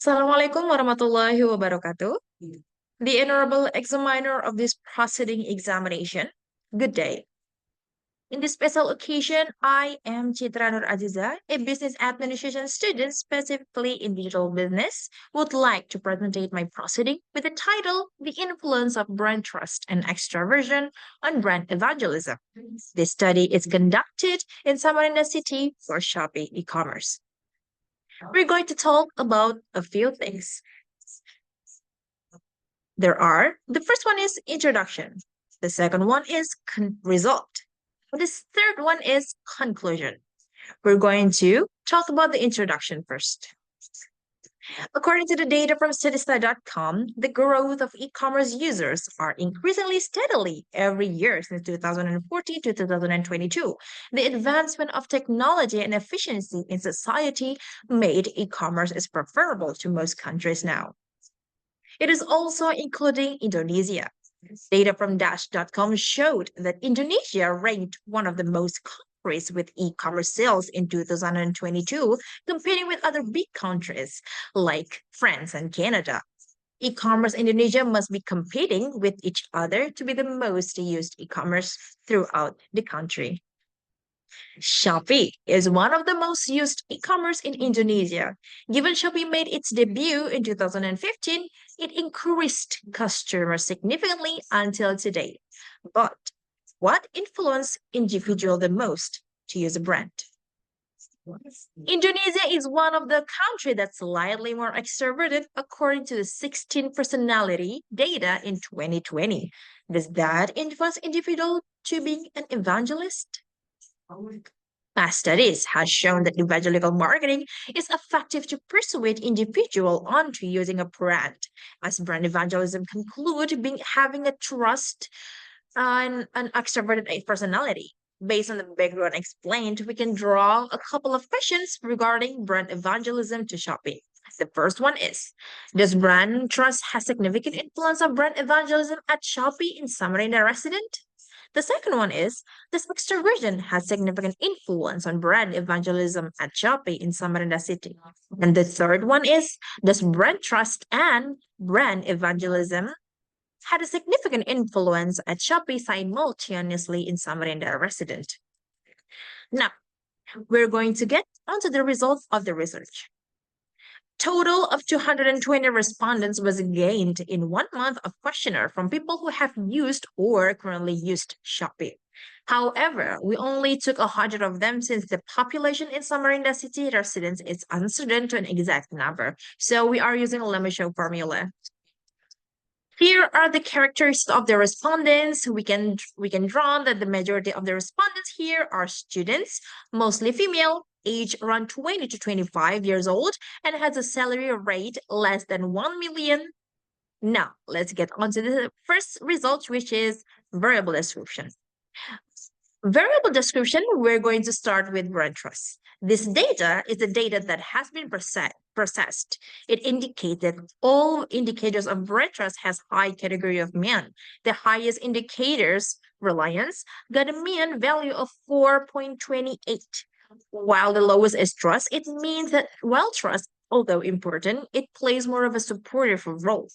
Assalamualaikum warahmatullahi wabarakatuh. The Honorable Examiner of this proceeding examination. Good day. In this special occasion, I am Citra Nur Aziza, a business administration student specifically in digital business, would like to presentate my proceeding with the title The Influence of Brand Trust and Extraversion on Brand Evangelism. This study is conducted in Samarinda City for Shopee e-commerce. We're going to talk about a few things. The first one is introduction. The second one is result. This third one is conclusion. We're going to talk about the introduction first. According to the data from Statista.com, the growth of e-commerce users are increasingly steadily every year since 2014 to 2022. The advancement of technology and efficiency in society made e-commerce is preferable to most countries now. It is also including Indonesia. Data from Dash.com showed that Indonesia ranked one of the most countries with e-commerce sales in 2022, competing with other big countries like France and Canada. E-commerce Indonesia must be competing with each other to be the most used e-commerce throughout the country. Shopee is one of the most used e-commerce in Indonesia. Given Shopee made its debut in 2015, it increased customers significantly until today. But what influenced individual the most to use a brand? Indonesia is one of the countries that's slightly more extroverted according to the 16 personality data in 2020. Does that influence individual to being an evangelist? Past studies has shown that evangelical marketing is effective to persuade individual onto using a brand. As brand evangelism conclude being having a trust and an extroverted personality. Based on the background explained, we can draw a couple of questions regarding brand evangelism to Shopee. The first one is, does brand trust have significant influence of brand evangelism at Shopee in Samarinda resident? The second one is, this extroversion has significant influence on brand evangelism at Shopee in Samarinda City. And the third one is, does brand trust and brand evangelism had a significant influence at Shopee simultaneously in Samarinda resident? Now, we're going to get onto the results of the research. Total of 220 respondents was gained in 1 month of questionnaire from people who have used or currently used Shopee. However, we only took 100 of them since the population in Samarinda City residents is uncertain to an exact number. So we are using a Lemma formula. Here are the characteristics of the respondents. We can draw that the majority of the respondents here are students, mostly female, age around 20 to 25 years old, and has a salary rate less than 1 million. Now, let's get on to the first result, which is variable description. Variable description, we're going to start with brand trust. This data is the data that has been processed. It indicates that all indicators of brand trust has high category of men. The highest indicators, reliance, got a mean value of 4.28. While the lowest is trust, it means that while trust, although important, it plays more of a supportive role.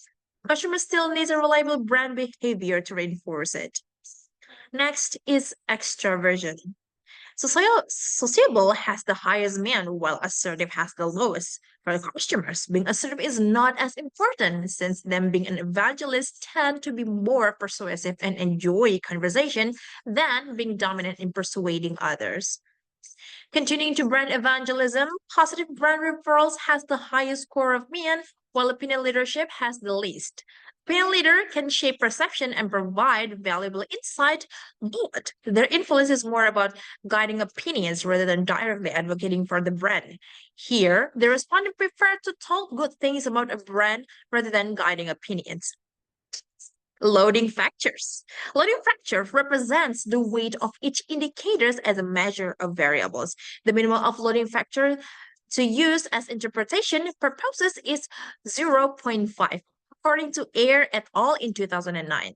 Customer still needs a reliable brand behavior to reinforce it. Next is extraversion. Sociable has the highest man, while assertive has the lowest. For the customers, being assertive is not as important since them being an evangelist tend to be more persuasive and enjoy conversation than being dominant in persuading others. Continuing to brand evangelism, positive brand referrals has the highest score of men, while opinion leadership has the least. Opinion leader can shape perception and provide valuable insight, but their influence is more about guiding opinions rather than directly advocating for the brand. Here, the respondent prefer to talk good things about a brand rather than guiding opinions. Loading factors. Loading factor represents the weight of each indicators as a measure of variables. The minimum of loading factor to use as interpretation purposes is 0.5, according to Ayer et al. In 2009.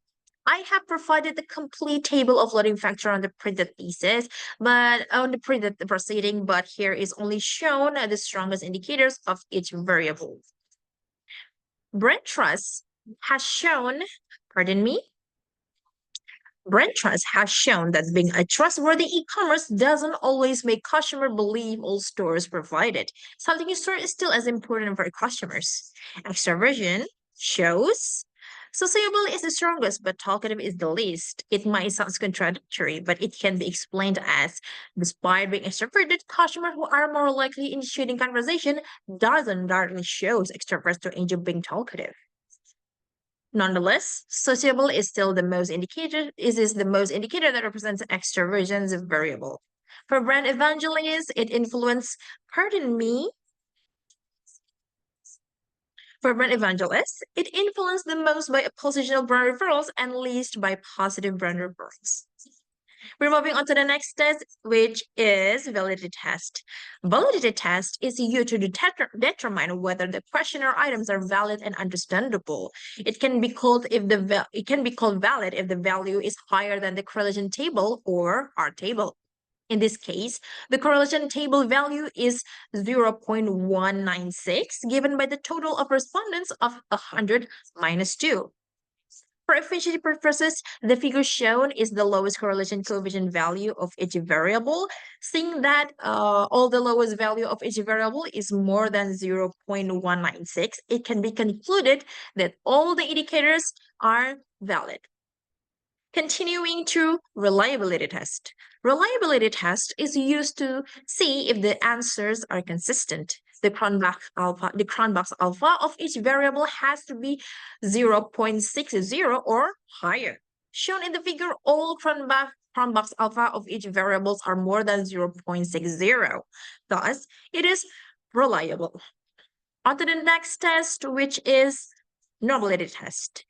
I have provided the complete table of loading factor on the printed thesis, but on the printed proceeding, but here is only shown the strongest indicators of each variable. Brand trust has shown, pardon me, Brand trust has shown that being a trustworthy e-commerce doesn't always make customer believe all stores provide it. Something in store is still as important for customers. Extraversion shows sociable is the strongest, but talkative is the least. It might sound contradictory, but it can be explained as despite being extroverted, customers who are more likely initiating conversation doesn't directly shows extroverts to enjoy being talkative. Nonetheless, sociable is still the most indicator is the most indicator that represents extroversion's variable. For brand evangelists, it influence, pardon me, for brand evangelists, it influenced the most by oppositional brand referrals and least by positive brand referrals. We're moving on to the next test, which is validity test. Validity test is used to determine whether the question or items are valid and understandable. It can be called valid if the value is higher than the correlation table or R table. In this case, the correlation table value is 0.196 given by the total of respondents of 100 minus 2. For efficiency purposes, the figure shown is the lowest correlation coefficient value of each variable. Seeing that all the lowest value of each variable is more than 0.196, it can be concluded that all the indicators are valid. Continuing to reliability test. Reliability test is used to see if the answers are consistent. The Cronbach's alpha of each variable has to be 0.60 or higher. Shown in the figure, all Cronbach's alpha of each variables are more than 0.60. Thus, it is reliable. On to the next test, which is normality test.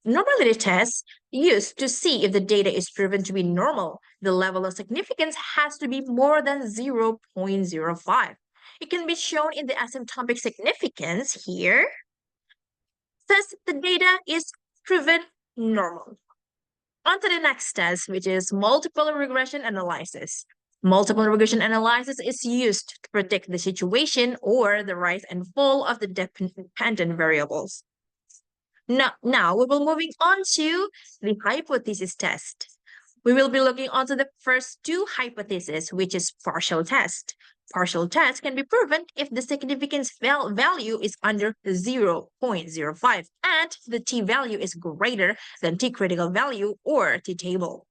Normality tests used to see if the data is proven to be normal. The level of significance has to be more than 0.05. It can be shown in the asymptotic significance here. Thus, the data is proven normal. On to the next test, which is multiple regression analysis. Multiple regression analysis is used to predict the situation or the rise and fall of the dependent variables. Now we will moving on to the hypothesis test. We will be looking onto the first two hypotheses, which is partial test. Partial test can be proven if the significance value is under 0.05 and the t-value is greater than t-critical value or t-table.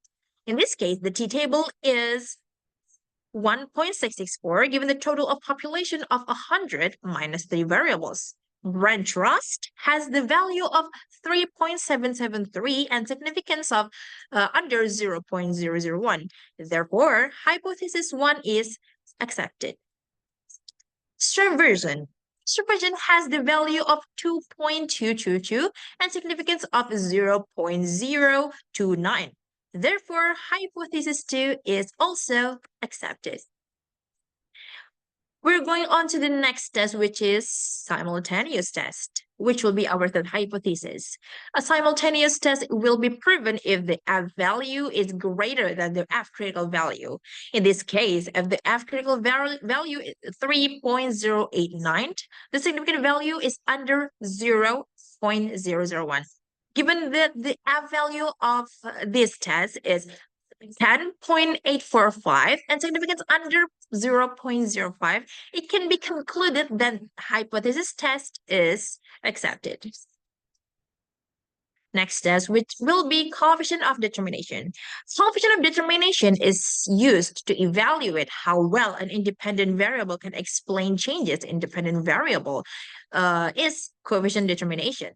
In this case, the t-table is 1.664 given the total of population of 100 minus 3 variables. Brand trust has the value of 3.773 and significance of under 0.001. Therefore, hypothesis 1 is accepted. Extraversion. Extraversion has the value of 2.222 and significance of 0.029. Therefore, hypothesis 2 is also accepted. We're going on to the next test, which is simultaneous test, which will be our third hypothesis. A simultaneous test will be proven if the F value is greater than the F critical value. In this case, if the F critical value is 3.089, the significant value is under 0.001. Given that the F value of this test is 10.845 and significance under 0.05, it can be concluded that hypothesis test is accepted. Next test, which will be coefficient of determination. Coefficient of determination is used to evaluate how well an independent variable can explain changes in dependent variable. Is coefficient determination.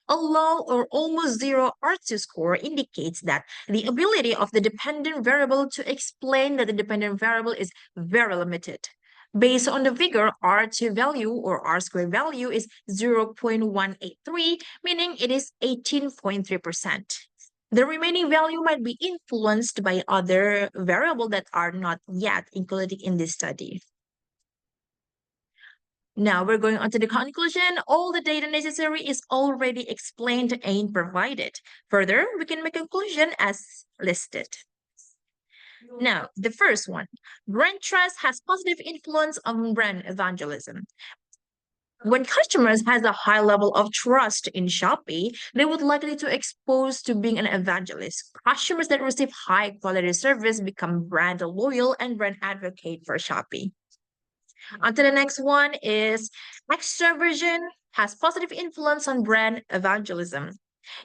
A low or almost zero R2 score indicates that the ability of the dependent variable to explain that the dependent variable is very limited. Based on the figure, R2 value or R squared value is 0.183, meaning it is 18.3%. The remaining value might be influenced by other variables that are not yet included in this study. Now we're going on to the conclusion. All the data necessary is already explained and provided. Further, we can make a conclusion as listed. Now, the first one, brand trust has positive influence on brand evangelism. When customers has a high level of trust in Shopee, they would likely to expose to being an evangelist. Customers that receive high quality service become brand loyal and brand advocate for Shopee. On to the next one is extraversion has positive influence on brand evangelism.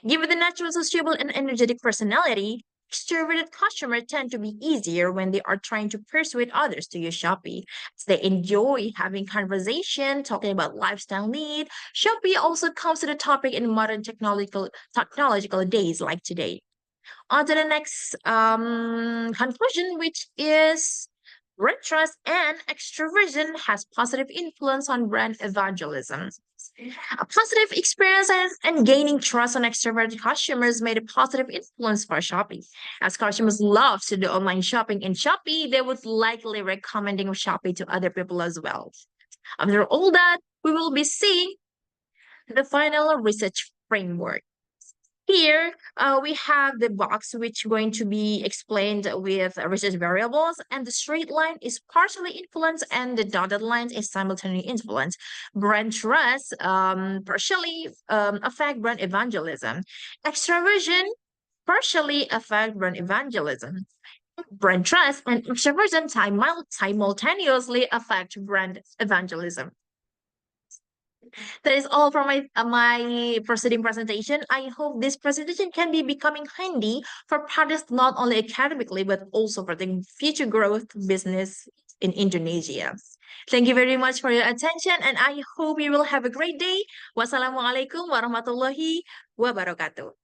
Given the natural sociable and energetic personality, extroverted customers tend to be easier when they are trying to persuade others to use Shopee. As they enjoy having conversation, talking about lifestyle need. Shopee also comes to the topic in modern technological days like today. On to the next conclusion, which is brand trust and extroversion has positive influence on brand evangelism. A positive experience and gaining trust on extroverted customers made a positive influence for Shopee. As customers love to do online shopping in Shopee, they would likely recommending Shopee to other people as well. After all that, we will be seeing the final research framework. Here, we have the box which going to be explained with research variables, and the straight line is partially influence, and the dotted line is simultaneously influence. Brand trust partially affect brand evangelism. Extraversion partially affect brand evangelism. Brand trust and extraversion simultaneously affect brand evangelism. That is all from my preceding presentation. I hope this presentation can be becoming handy for products not only academically but also for the future growth business in Indonesia. Thank you very much for your attention, and I hope you will have a great day. Wassalamualaikum warahmatullahi wabarakatuh.